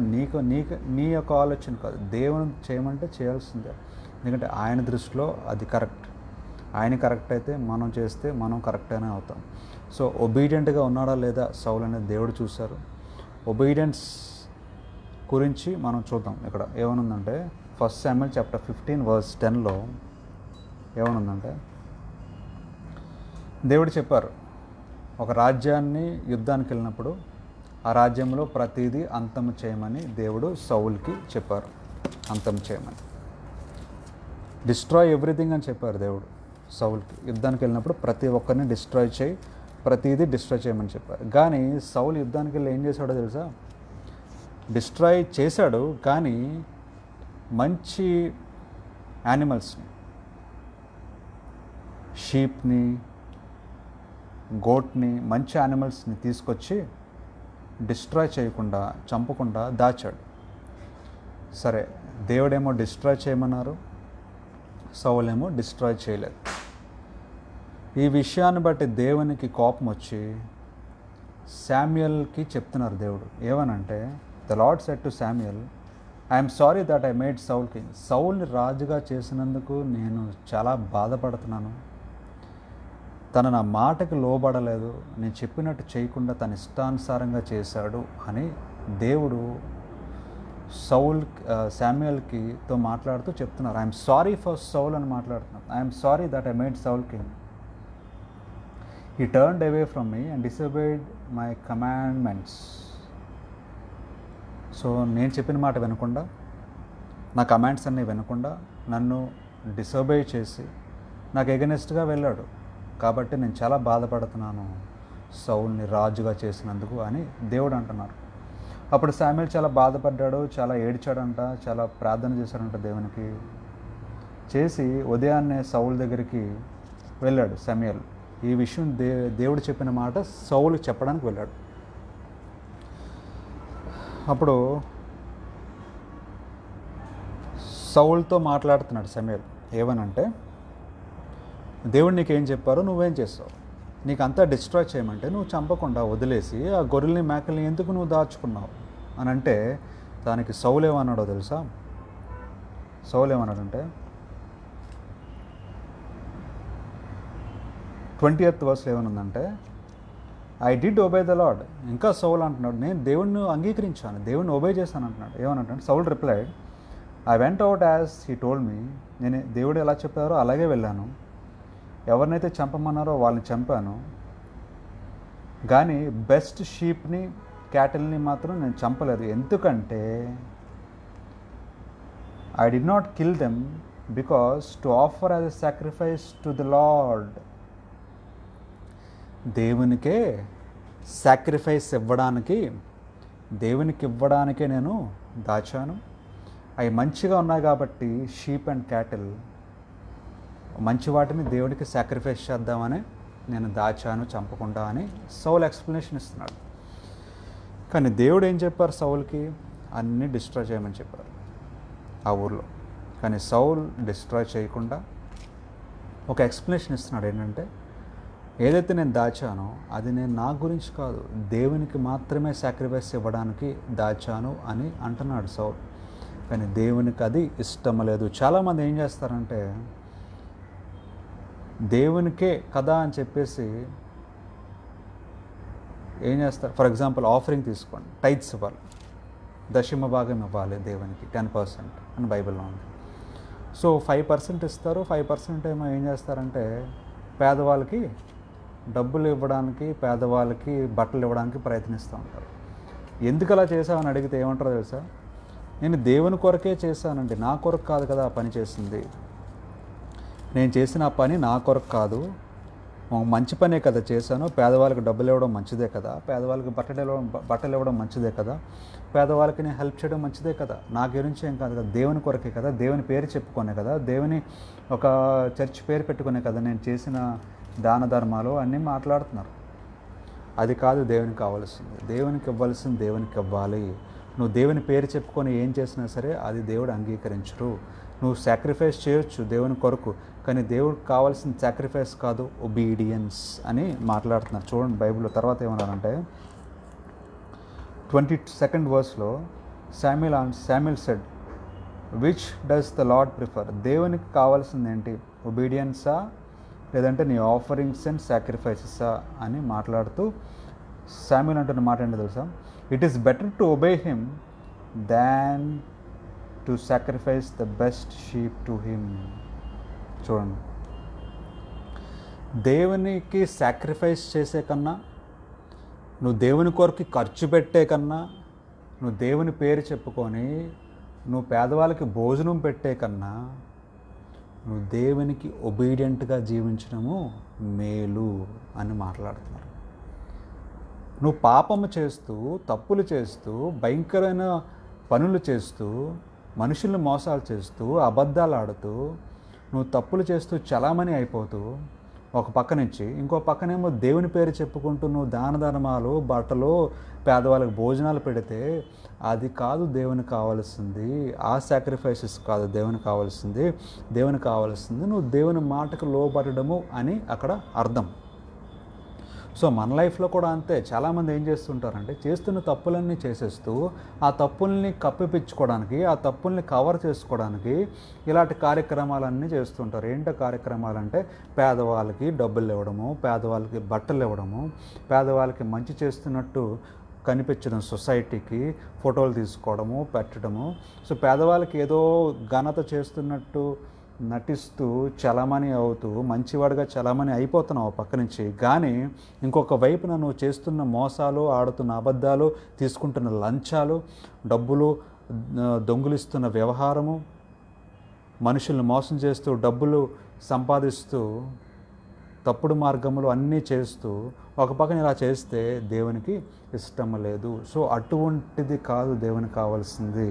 నీ యొక్క ఆలోచన కాదు, దేవుని చేయమంటే చేయాల్సిందే. ఎందుకంటే ఆయన దృష్టిలో అది కరెక్ట్. ఆయన కరెక్ట్ అయితే మనం చేస్తే మనం కరెక్ట్గానే అవుతాం. సో ఒబీడియంట్గా ఉన్నాడా లేదా సౌలు అనేది దేవుడు చూశారు. ఒబీడియన్స్ గురించి మనం చూద్దాం. ఇక్కడ ఏమనుందంటే ఫస్ట్ శామ్యూయల్ చాప్టర్ 15 వర్స్ 10లో ఏమనుందంటే, దేవుడు చెప్పారు, ఒక రాజ్యాన్ని యుద్ధానికి వెళ్ళినప్పుడు ఆ రాజ్యంలో ప్రతిదీ అంతం చేయమని దేవుడు సౌలుకి చెప్పారు. అంతం చేయమని, డిస్ట్రాయ్ ఎవ్రీథింగ్ అని చెప్పారు దేవుడు సౌలుకి. యుద్ధానికి వెళ్ళినప్పుడు ప్రతి ఒక్కరిని డిస్ట్రాయ్ చేయి, ప్రతిదీ డిస్ట్రాయ్ చేయమని చెప్పారు. కానీ సౌలు యుద్ధానికి వెళ్ళి ఏం చేశాడో తెలుసా? డిస్ట్రాయ్ చేశాడు, కానీ మంచి యానిమల్స్ని, షీప్ని, గోట్ని, మంచి యానిమల్స్ని తీసుకొచ్చి డిస్ట్రాయ్ చేయకుండా, చంపకుండా దాచాడు. సరే, దేవుడేమో డిస్ట్రాయ్ చేయమన్నారు, సౌల్ ఏమో డిస్ట్రాయ్ చేయలేదు. ఈ విషయాన్ని బట్టి దేవునికి కోపం వచ్చి శామ్యుయల్కి చెప్తున్నారు దేవుడు. ఏమనంటే, the Lord said to Samuel, I'm sorry that I made Saul king. సౌల్ని రాజుగా చేసినందుకు నేను చాలా బాధపడుతున్నాను. తను నా మాటకి లోబడలేదు, నేను చెప్పినట్టు చేయకుండా తన ఇష్టానుసారంగా చేశాడు అని దేవుడు శామ్యుయల్తో మాట్లాడుతూ చెప్తున్నారు. ఐఎమ్ సారీ ఫర్ సౌల్ అని మాట్లాడుతున్నారు. I'm sorry that I made Saul king. He turned away from me and disobeyed my commandments. So నేను చెప్పిన మాట వినకుండా, నా కమాండ్స్ అన్నీ వినకుండా నన్ను డిసోబే చేసి నాకు ఎగనెస్ట్గా వెళ్ళాడు. కాబట్టి నేను చాలా బాధపడుతున్నాను సౌల్ని రాజుగా చేసినందుకు అని దేవుడు అంటున్నారు. అప్పుడు శామ్యుయల్ చాలా బాధపడ్డాడు, చాలా ఏడ్చాడంట, చాలా ప్రార్థన చేశాడంట దేవునికి. చేసి ఉదయాన్నే సౌల్ దగ్గరికి వెళ్ళాడు శామ్యుయల్. ఈ విషయం దేవుడు చెప్పిన మాట సౌలుకి చెప్పడానికి వెళ్ళాడు. అప్పుడు సౌల్తో మాట్లాడుతున్నాడు శామ్యుయల్. ఏమనంటే, దేవుడు నీకేం చెప్పారో నువ్వేం చేస్తావు? నీకు అంతా డిస్ట్రాయ్ చేయమంటే నువ్వు చంపకుండా వదిలేసి ఆ గొర్రెల్ని మేకల్ని ఎందుకు నువ్వు దాచుకున్నావు అని అంటే, దానికి సౌల్ ఏమన్నాడో తెలుసా? సౌల్ ఏమన్నాడంటే 20th verse ఏమనుందంటే, I did obey the Lord. ఇంకా సౌల్ అంటున్నాడు, నేను దేవుడిని అంగీకరించాను, దేవుడిని ఒబే చేశాను అంటున్నాడు. ఏమనంటే, Saul replied, I went out as he told me. నేను దేవుడు ఎలా చెప్పారో అలాగే వెళ్ళాను. ఎవరినైతే చంపమన్నారో వాళ్ళని చంపాను, కానీ బెస్ట్ షీప్ని క్యాటిల్ని మాత్రం నేను చంపలేదు. ఎందుకంటే I did not kill them because to offer as a sacrifice to the lord. దేవునికే సాక్రిఫైస్ ఇవ్వడానికి, దేవునికి ఇవ్వడానికే నేను దాచాను. అవి మంచిగా ఉన్నాయి కాబట్టి షీప్ అండ్ క్యాటిల్, మంచి వాటిని దేవుడికి సాక్రిఫైస్ చేద్దామని నేను దాచాను చంపకుండా అని సౌల్ ఎక్స్ప్లెనేషన్ ఇస్తున్నాడు. కానీ దేవుడు ఏం చెప్పారు సౌల్కి? అన్నీ డిస్ట్రాయ్ చేయమని చెప్పారు ఆ ఊర్లో. కానీ సౌల్ డిస్ట్రాయ్ చేయకుండా ఒక ఎక్స్ప్లెనేషన్ ఇస్తున్నాడు. ఏంటంటే, ఏదైతే నేను దాచానో అది నేను నా గురించి కాదు, దేవునికి మాత్రమే సాక్రిఫైస్ ఇవ్వడానికి దాచాను అని అంటున్నాడు సౌల్. కానీ దేవునికి అది ఇష్టం లేదు. చాలామంది ఏం చేస్తారంటే, దేవునికే కదా అని చెప్పేసి ఏం చేస్తారు? ఫర్ ఎగ్జాంపుల్ ఆఫరింగ్ తీసుకోండి, టైత్స్ ఇవ్వాలి, దశమ భాగం ఇవ్వాలి దేవునికి 10% అని బైబిల్లో ఉంది. సో 5% ఇస్తారు. 5% ఏమో ఏం చేస్తారంటే, పేదవాళ్ళకి డబ్బులు ఇవ్వడానికి, పేదవాళ్ళకి బట్టలు ఇవ్వడానికి ప్రయత్నిస్తూ ఉంటారు. ఎందుకు అలా చేసామని అడిగితే ఏమంటారో తెలుసా? నేను దేవుని కొరకే చేశానండి, నా కొరకు కాదు కదా ఆ పని చేసింది. నేను చేసిన ఆ పని నా కొరకు కాదు, మంచి పనే కదా చేశాను. పేదవాళ్ళకి డబ్బులు ఇవ్వడం మంచిదే కదా, పేదవాళ్ళకి బట్టలు ఇవ్వడం మంచిదే కదా, పేదవాళ్ళకి నేను హెల్ప్ చేయడం మంచిదే కదా, నా గురించి ఏం కాదు కదా, దేవుని కొరకే కదా, దేవుని పేరు చెప్పుకునే కదా, దేవుని ఒక చర్చ్ పేరు పెట్టుకునే కదా నేను చేసిన దాన ధర్మాలు అన్నీ మాట్లాడుతున్నారు. అది కాదు దేవునికి కావాల్సింది. దేవునికి ఇవ్వాల్సింది దేవునికి ఇవ్వాలి. నువ్వు దేవుని పేరు చెప్పుకొని ఏం చేసినా సరే అది దేవుడు అంగీకరించరు. నువ్వు సాక్రిఫైస్ చేయొచ్చు దేవుని కొరకు, కానీ దేవుడికి కావాల్సిన సాక్రిఫైస్ కాదు, ఒబీడియన్స్ అని మాట్లాడుతున్నారు. చూడండి బైబిల్లో తర్వాత ఏమన్నారంటే 22nd verseలో Samuel said, which does the Lord prefer? దేవునికి కావాల్సింది ఏంటి? ఒబీడియన్సా లేదంటే నీ ఆఫరింగ్స్ అండ్ సాక్రిఫైసెసా అని మాట్లాడుతూ శామ్యుయల్ అంటున్న మాట ఏంటో తెలుసా? It is better to obey him than to sacrifice the best sheep to him. చూడండి, దేవునికి సాక్రిఫైస్ చేసే కన్నా, నువ్వు దేవుని కొరకు ఖర్చు పెట్టే కన్నా, నువ్వు దేవుని పేరు చెప్పుకొని నువ్వు పేదవాళ్ళకి భోజనం పెట్టే కన్నా, నువ్వు దేవునికి ఒబీడియంట్గా జీవించడము మేలు అని మాట్లాడుతున్నారు. నువ్వు పాపము చేస్తూ, తప్పులు చేస్తూ, భయంకరమైన పనులు చేస్తూ, మనుషుల్ని మోసాలు చేస్తూ, అబద్ధాలు ఆడుతూ, నువ్వు తప్పులు చేస్తూ చలామణి అయిపోతూ, ఒక పక్క నుంచి ఇంకో పక్కనేమో దేవుని పేరు చెప్పుకుంటూ నువ్వు దాన ధర్మాలు, బట్టలు, పేదవాళ్ళకి భోజనాలు పెడితే అది కాదు దేవునికి కావాల్సింది. ఆ సాక్రిఫైసెస్ కాదు దేవునికి కావాల్సింది. దేవునికి కావాల్సింది నువ్వు దేవుని మాటకు లోబడము అని అక్కడ అర్థం. సో మన లైఫ్లో కూడా అంతే. చాలామంది ఏం చేస్తుంటారంటే చేస్తున్న తప్పులన్నీ చేసేస్తూ ఆ తప్పుల్ని కప్పిపించుకోవడానికి, ఆ తప్పుల్ని కవర్ చేసుకోవడానికి ఇలాంటి కార్యక్రమాలన్నీ చేస్తుంటారు. ఏంటో కార్యక్రమాలంటే పేదవాళ్ళకి డబ్బులు ఇవ్వడము, పేదవాళ్ళకి బట్టలు ఇవ్వడము, పేదవాళ్ళకి మంచి చేస్తున్నట్టు కనిపించడం, సొసైటీకి ఫోటోలు తీసుకోవడము, పెట్టడము. సో పేదవాళ్ళకి ఏదో ఘనత చేస్తున్నట్టు నటిస్తూ చలామణి అవుతూ మంచివాడిగా చలామణి అయిపోతున్నావు పక్క నుంచి. కానీ ఇంకొక వైపున నువ్వు చేస్తున్న మోసాలు, ఆడుతున్న అబద్ధాలు, తీసుకుంటున్న లంచాలు, డబ్బులు దొంగిలిస్తున్న వ్యవహారము, మనుషుల్ని మోసం చేస్తూ డబ్బులు సంపాదిస్తూ తప్పుడు మార్గములు అన్నీ చేస్తూ ఒక పక్కన ఇలా చేస్తే దేవునికి ఇష్టం లేదు. సో అటువంటిది కాదు దేవునికి కావాల్సింది.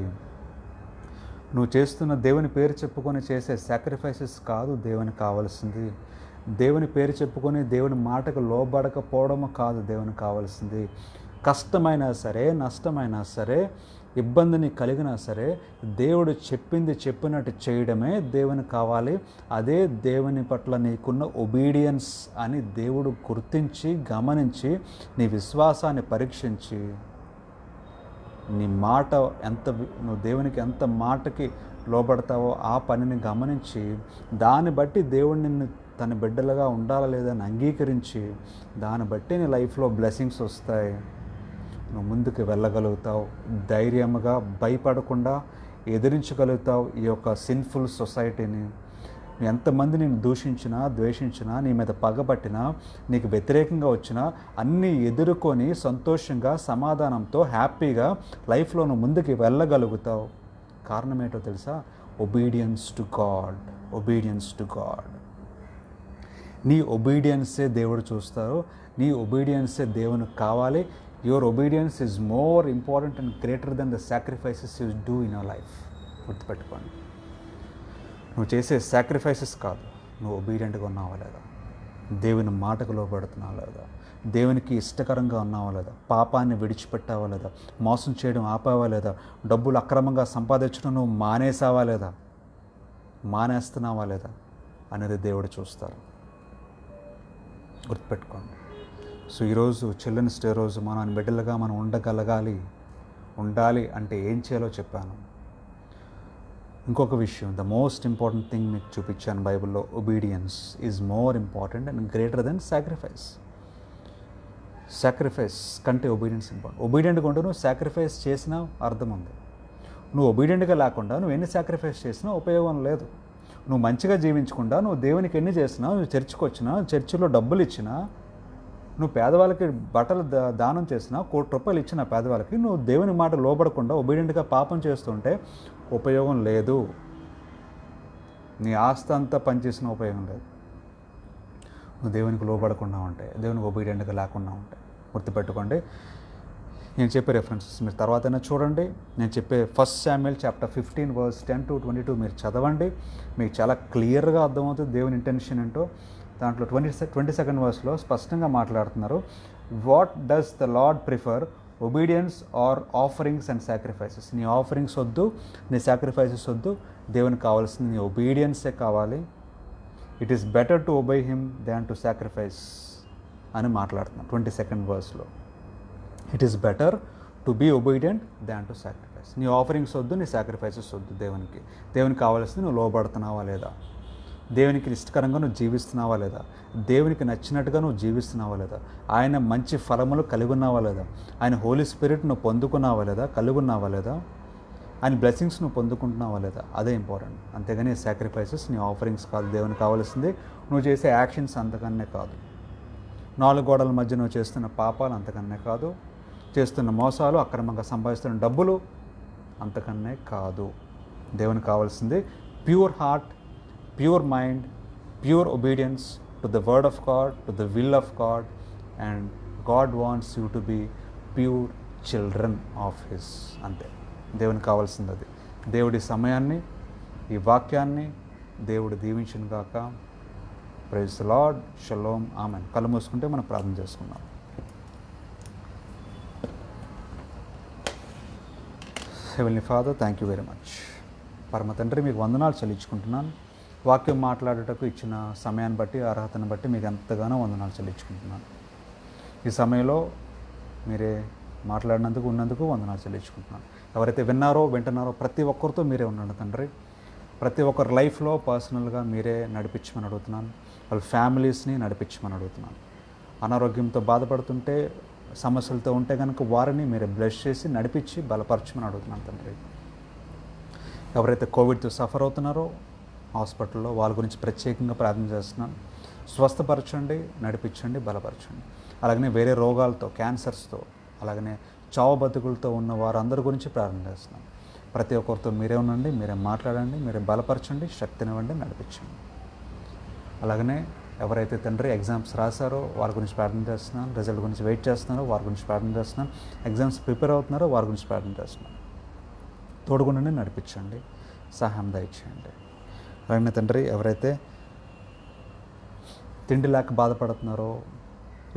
నువ్వు చేస్తున్న దేవుని పేరు చెప్పుకొని చేసే సాక్రిఫైసెస్ కాదు దేవునికి కావాల్సింది. దేవుని పేరు చెప్పుకొని దేవుని మాటకు లోబడకపోవడం కాదు దేవునికి కావాల్సింది. కష్టమైనా సరే, నష్టమైనా సరే, ఇబ్బందిని కలిగినా సరే దేవుడు చెప్పింది చెప్పినట్టు చేయడమే దేవునికి కావాలి. అదే దేవుని పట్ల నీకున్న ఒబీడియన్స్ అని దేవుడు గుర్తించి, గమనించి, నీ విశ్వాసాన్ని పరీక్షించి, నీ మాట నువ్వు దేవునికి ఎంత మాటకి లోబడతావో ఆ పనిని గమనించి, దాన్ని బట్టి దేవుడు నిన్ను తన బిడ్డలుగా ఉండాలా లేదని అంగీకరించి, దాన్ని బట్టి నీ లైఫ్లో బ్లెస్సింగ్స్ వస్తాయి. నువ్వు ముందుకు వెళ్ళగలుగుతావు. ధైర్యంగా భయపడకుండా ఎదిరించగలుగుతావు ఈ యొక్క సిన్ఫుల్ సొసైటీని. ఎంతమంది నేను దూషించినా, ద్వేషించినా, నీ మీద పగబట్టినా, నీకు వ్యతిరేకంగా వచ్చినా అన్నీ ఎదుర్కొని సంతోషంగా, సమాధానంతో, హ్యాపీగా లైఫ్లో నువ్వు ముందుకు వెళ్ళగలుగుతావు. కారణం ఏంటో తెలుసా? Obedience to God. Obedience to God. నీ ఒబీడియన్సే దేవుడు చూస్తారు. నీ ఒబీడియన్సే దేవునికి కావాలి. Your obedience is more important and greater than the sacrifices you do in your life. గుర్తుపెట్టుకోండి. నువ్వు చేసే సాక్రిఫైసెస్ కాదు, నువ్వు ఒబీడియంట్గా ఉన్నావా లేదా, దేవుని మాటకు లోబడుతున్నావా లేదా, దేవునికి ఇష్టకరంగా ఉన్నావా లేదా, పాపాన్ని విడిచిపెట్టావా లేదా, మోసం చేయడం ఆపావా లేదా, డబ్బులు అక్రమంగా సంపాదించడం నువ్వు మానేసావా లేదా, మానేస్తున్నావా లేదా అనేది దేవుడు చూస్తారు. గుర్తుపెట్టుకోండి. సో ఈరోజు చిల్డ్రన్స్ డే రోజు మన బిడ్డలుగా మనం ఉండాలి అంటే ఏం చేయాలో చెప్పాను. ఇంకొక విషయం, ద మోస్ట్ ఇంపార్టెంట్ థింగ్ మీకు చూపించాను బైబిల్లో. Obedience is more important and greater than sacrifice. Sacrifice కంటే ఒబీడియన్స్ ఇంపార్టెంట్. ఒబీడియంట్గా ఉంటూ నువ్వు సాక్రిఫైస్ చేసినా అర్థం ఉంది. నువ్వు ఒబీడియంట్గా లేకుండా నువ్వు ఎన్ని సాక్రిఫైస్ చేసినా ఉపయోగం లేదు. నువ్వు మంచిగా జీవించకుండా నువ్వు దేవునికి ఎన్ని చేసినా, నువ్వు చర్చికి వచ్చినా, చర్చిలో డబ్బులు ఇచ్చినా, నువ్వు పేదవాళ్ళకి బట్టలు దానం చేసినా, ₹1,00,000 ఇచ్చిన పేదవాళ్ళకి, నువ్వు దేవుని మాట లోబడకుండా ఒబీడియంట్గా పాపం చేస్తుంటే ఉపయోగం లేదు. నీ ఆస్తి అంతా పనిచేసిన ఉపయోగం లేదు. నువ్వు దేవునికి లోబడకుండా ఉంటే, దేవునికి ఒబీడియంట్గా లేకుండా ఉంటే. గుర్తుపెట్టుకోండి. నేను చెప్పే రెఫరెన్సెస్ మీరు తర్వాతైనా చూడండి. నేను చెప్పే 1 శామ్యూయల్ చాప్టర్ 15 verse 10 to 22 మీరు చదవండి. మీకు చాలా క్లియర్గా అర్థమవుతుంది దేవుని ఇంటెన్షన్ ఏంటో. దాంట్లో 22nd verseలో స్పష్టంగా మాట్లాడుతున్నారు. What does the Lord prefer, obedience or offerings and sacrifices. నీ ఆఫరింగ్స్ వద్దు, నీ సాక్రిఫైసెస్ వద్దు, దేవునికి కావాల్సింది నీ ఒబీడియన్సే కావాలి. It is better to obey him than to sacrifice అని మాట్లాడుతున్నాను 22nd verseలో. It is better to be obedient than to sacrifice. నీ ఆఫరింగ్స్ వద్దు, నీ సాక్రిఫైసెస్ వద్దు. దేవునికి కావాల్సింది నువ్వు లోబడుతున్నావా లేదా, దేవునికి ఇష్టకరంగా నువ్వు జీవిస్తున్నావా లేదా, దేవునికి నచ్చినట్టుగా నువ్వు జీవిస్తున్నావా లేదా, ఆయన మంచి ఫలములు కలిగి ఉన్నావా లేదా, ఆయన హోలీ స్పిరిట్ నువ్వు పొందుకున్నావా లేదా, కలిగి ఉన్నావా లేదా, ఆయన బ్లెస్సింగ్స్ నువ్వు పొందుకుంటున్నావా లేదా, అదే ఇంపార్టెంట్. అంతేగాని సాక్రిఫైసెస్, నీ ఆఫరింగ్స్ కాదు దేవునికి కావాల్సింది. నువ్వు చేసే యాక్షన్స్ అంతకన్నా కాదు. 4 గోడల మధ్య నువ్వు చేస్తున్న పాపాలు అంతకన్నా కాదు. చేస్తున్న మోసాలు, అక్రమంగా సంపాదిస్తున్న డబ్బులు అంతకన్నా కాదు. దేవునికి కావాల్సింది pure heart, pure mind, pure obedience to the word of God, to the will of God, and God wants you to be pure children of his. అంతే దేవునికి కావాల్సింది అది. దేవుడి సమయాన్ని, ఈ వాక్యాన్ని దేవుడు దీవించును గాక. Praise the Lord. Shalom. Amen. కళ్ళు మూసుకుంటే మనం ప్రార్థన చేసుకుందాం. Heavenly Father, thank you very much. పరమ తండ్రి, మీకు వందనాలు చెల్లించుకుంటున్నాను. వాక్యం మాట్లాడటకు ఇచ్చిన సమయాన్ని బట్టి, అర్హతను బట్టి మీకు ఎంతగానో వందనాలు చెల్లించుకుంటున్నాను. ఈ సమయంలో మీరే మాట్లాడినందుకు, ఉన్నందుకు వందనాలు చెల్లించుకుంటున్నాను. ఎవరైతే వింటున్నారో ప్రతి ఒక్కరితో మీరే ఉండండి తండ్రి. ప్రతి ఒక్కరి లైఫ్లో పర్సనల్గా మీరే నడిపించమని అడుగుతున్నాను. వాళ్ళ ఫ్యామిలీస్ని నడిపించమని అడుగుతున్నాను. అనారోగ్యంతో బాధపడుతుంటే, సమస్యలతో ఉంటే కనుక వారిని మీరే బ్లెస్ చేసి నడిపించి బలపరచమని అడుగుతున్నాను తండ్రి. ఎవరైతే కోవిడ్తో సఫర్ అవుతున్నారో హాస్పిటల్లో, వాళ్ళ గురించి ప్రత్యేకంగా ప్రార్థన చేస్తున్నాను. స్వస్థపరచండి, నడిపించండి, బలపరచండి. అలాగనే వేరే రోగాలతో, క్యాన్సర్స్తో, అలాగనే చావు బతుకులతో ఉన్న వారందరి గురించి ప్రార్థన చేస్తున్నాను. ప్రతి ఒక్కరితో మీరే ఉండండి, మీరే మాట్లాడండి, మీరే బలపరచండి, శక్తినివ్వండి, నడిపించండి. అలాగనే ఎవరైతే తండ్రి ఎగ్జామ్స్ రాశారో వారి గురించి ప్రార్థన చేస్తున్నాను. రిజల్ట్ గురించి వెయిట్ చేస్తున్నారో వారి గురించి ప్రార్థన చేస్తున్నాను. ఎగ్జామ్స్ ప్రిపేర్ అవుతున్నారో వారి గురించి ప్రార్థన చేస్తున్నాను. తోడుగుండండి, నడిపించండి, సహాయం దయచేయండి. అలాగే తండ్రి, ఎవరైతే తిండి లేక బాధపడుతున్నారో,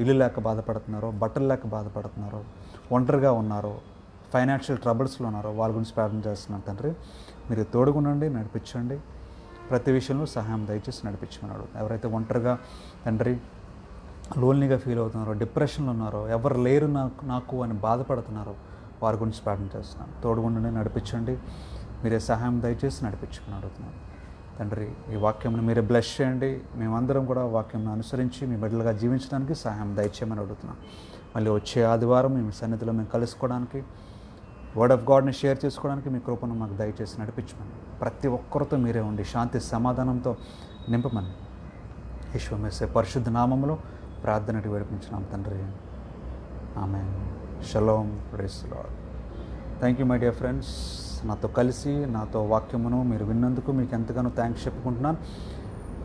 ఇల్లు లేక బాధపడుతున్నారో, బట్టలు లేక బాధపడుతున్నారో, ఒంటరిగా ఉన్నారో, ఫైనాన్షియల్ ట్రబుల్స్లో ఉన్నారో వాళ్ళ గురించి ప్రార్థన చేస్తున్నాను తండ్రి. మీరు తోడుగుండండి, నడిపించండి, ప్రతి విషయంలో సహాయం దయచేసి నడిపించమన్నాడు. ఎవరైతే ఒంటరిగా తండ్రి లోన్లీగా ఫీల్ అవుతున్నారో, డిప్రెషన్లో ఉన్నారో, ఎవరు లేరు నాకు అని బాధపడుతున్నారో వారి గురించి ప్రార్థన చేస్తున్నాను. తోడుగుండండి, నడిపించండి, మీరే సహాయం దయచేసి నడిపించమని అడుగుతున్నాను తండ్రి. ఈ వాక్యంను మీరే బ్లెస్ చేయండి. మేమందరం కూడా వాక్యంను అనుసరించి మీ బిడ్డలుగా జీవించడానికి సహాయం దయచేయమని అడుగుతున్నాం. మళ్ళీ వచ్చే ఆదివారం మీ సన్నిధిలో మేము కలుసుకోవడానికి, వర్డ్ ఆఫ్ గాడ్ని షేర్ చేసుకోవడానికి మీ కృపను మాకు దయచేసి నడిపించమని, ప్రతి ఒక్కరితో మీరే ఉండి శాంతి సమాధానంతో నింపమని యేసుమేసే పరిశుద్ధ నామములో ప్రార్థనటి వేడుకుంటున్నాం తండ్రి. ఆమేన్. షలోమ్. Praise the Lord. Thank you my dear friends. నాతో కలిసి నాతో వాక్యమును మీరు విన్నందుకు మీకు ఎంతగానో థ్యాంక్స్ చెప్పుకుంటున్నాను.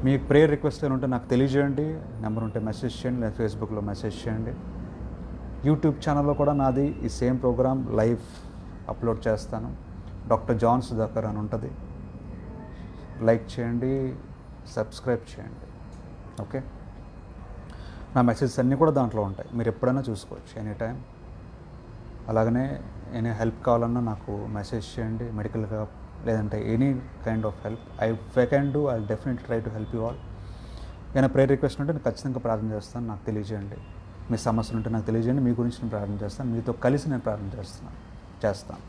మీకు ప్రేయర్ రిక్వెస్ట్ ఏమైనా ఉంటే నాకు తెలియజేయండి. నెంబర్ ఉంటే మెసేజ్ చేయండి, లేదా ఫేస్బుక్లో మెసేజ్ చేయండి. యూట్యూబ్ ఛానల్లో కూడా నాది ఈ సేమ్ ప్రోగ్రామ్ లైవ్ అప్లోడ్ చేస్తాను. డాక్టర్ జాన్ సుధాకర్ అని ఉంటుంది. లైక్ చేయండి, సబ్స్క్రైబ్ చేయండి. ఓకే, నా మెసేజెస్ అన్నీ కూడా దాంట్లో ఉంటాయి, మీరు ఎప్పుడైనా చూసుకోవచ్చు, ఎనీ టైం. అలాగనే ఎనీ హెల్ప్ కావాలన్నా నాకు మెసేజ్ చేయండి, మెడికల్గా లేదంటే any kind of help I can do. I definitely try to help you all. ఏమైనా ప్రేయర్ రిక్వెస్ట్ ఉంటే నేను ఖచ్చితంగా ప్రార్థన చేస్తాను, నాకు తెలియజేయండి. మీ సమస్యలు ఉంటే నాకు తెలియజేయండి, మీ గురించి నేను ప్రార్థన చేస్తాను, మీతో కలిసి నేను ప్రార్థన చేస్తాను.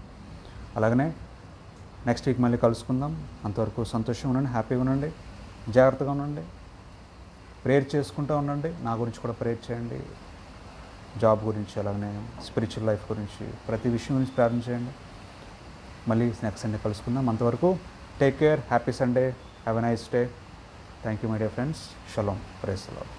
అలాగనే నెక్స్ట్ వీక్ మళ్ళీ కలుసుకుందాం. అంతవరకు సంతోషంగా ఉండండి, హ్యాపీగా ఉండండి, జాగ్రత్తగా ఉండండి, ప్రేయర్ చేసుకుంటూ ఉండండి. నా గురించి కూడా ప్రేయర్ చేయండి, జాబ్ గురించి, అలాగనే స్పిరిచువల్ లైఫ్ గురించి, ప్రతి విషయం గురించి ప్రార్థన చేయండి. మళ్ళీ నెక్స్ట్ సండే కలుసుకుందాం. అంతవరకు take care, happy Sunday, have a nice day. Thank you my dear friends. Shalom. Praise the lord.